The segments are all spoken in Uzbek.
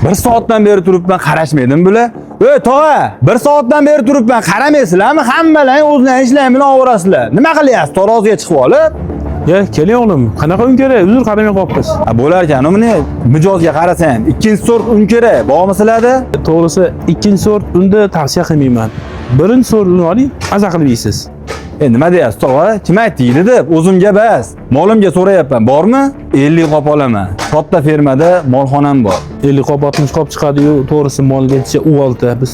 Bir soatdan beri turibman, qarashmaydim bular. Ey tog'a, bir soatdan beri turibman, qaramaysizlarmi? Hammalar o'zlaring ishlaring bilan ovorasizlar. Nima qilyapsiz? Taroziga chiqib olib. Ya, keling o'g'lim. Qanaqa un kerak? Uzr qaramay qolibmiz. Bo'lar ekan, uni mijozga qarasang, ikkinchi sort un kerak. Bormi sizlarda? To'g'risi, ikkinchi sort unda tavsiya qilmayman. Birinchi sort uni oling, maza qilib yeysiz. Nima deyapsiz tog'a? Kim aytdi deb o'zimga bas. Molimga so'rayapman, bormi? 50 qop olaman. Katta fermada molxonam bor. 50 qop 60 qop chiqadi-yu, to'g'risi molgacha uvalta biz.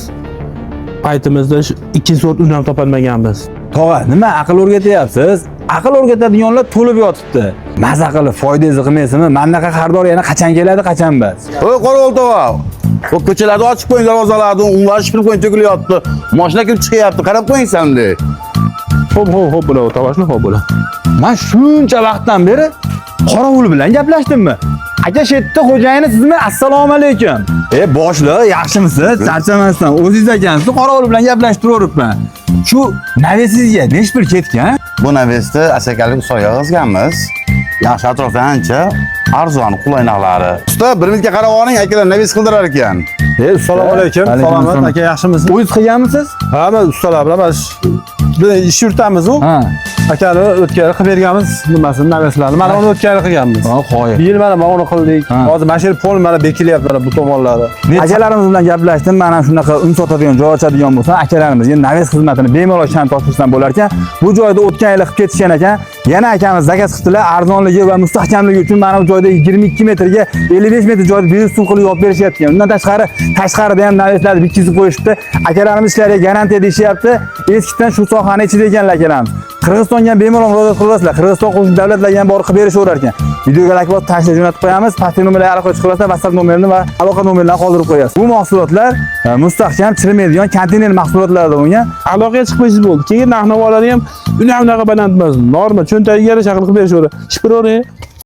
Paytimizda shu ikkinchi sort un ham topolmaganmiz. Tog'a, nima aql o'rgatyapsiz? Aql o'rgatadiganlar to'lib yotibdi. Maza qilib foydangizni qilmaysizmi? Mendaqa xaridor yana qachon keladi, qachon bas? Oy, qo'rg'ol tog'a. O ko'chalarni ochib qo'ying, darvozalarni, unlar shipirib qo'ying, to'kilyapti. Mashina kirib chiqyapti, qarab qo'ying sanda. Hop, bo'lar, tavashni hop bo'lar. Men shuncha vaqtdan beri qorovul bilan gaplashdimmi? Aka, shu yerda xo'jayini sizmi? Assalomu alaykum. Boshliq, yaxshimisiz? Charchamasdan, o'zingiz ekansiz. Qorovul bilan gaplashib turibman. Shu navesizga nechi pul ketgan? Bu navesda asakalik soya yozganmiz. Yaxshi atrofda ancha arzon qulay narxlari. Usta, bir minutga qarab oling, akalar naves qildirar ekan. Assalomu alaykum. Salomat aka, yaxshimisiz? O'zingiz qilganmisiz? Ha, men ustalar bilan biz ish yuritamiz-ku. Ha. Akani o'tkari qilib berganmiz, nimasini, naveslarni. Mana uni o'tkari qilganmiz. Ha, qo'y. Bir yil mana uni qildik. Ha. Hozir mana shu pol mana bekilyapti mana bu tomonlari. Akalarimiz bilan gaplashdim. Mana shunaqa un sotadigan joy ochadigan bo'lsa, akalarimizga naves xizmatini bemalol sham topshirsa bo'lar ekan. Bu joyda o'tgan yil qilib ketishgan ekan. Yana akamiz zakaz qildilar, arzonligi va mustahkamligi uchun mana bu joyda 22 metrga 55 metr joyda buyursin qilib yopib berishyapti. Undan tashqarida ham naveslarni bitkizib qo'yishibdi. Akalarimiz ishlariga garantiya deyishyapti. Eskidan shu sohani ichida ekanlar akalarimiz. Qirg'izistonga bemalol murojaat qilasizlar. Qirg'iziston qo'shni davlatlarga ham borib qilib berishaverar ekan. Videoga like bosib tashlab jo'natib qo'yamiz. Pastki nomerlarga aloqa chiqarasiz, WhatsApp nomerini va aloqa nomerlarini qoldirib qo'yasiz. Bu mahsulotlar mustahkam, chirimaydigan konteyner mahsulotlardan bo'lgan. Aloqaga chiqmaysiz bo'ldi. Keyin narx-navolarni ham unaqa baland emas. Norma cho'ntagiga yarasha qilib berishaveradi. Shipirori.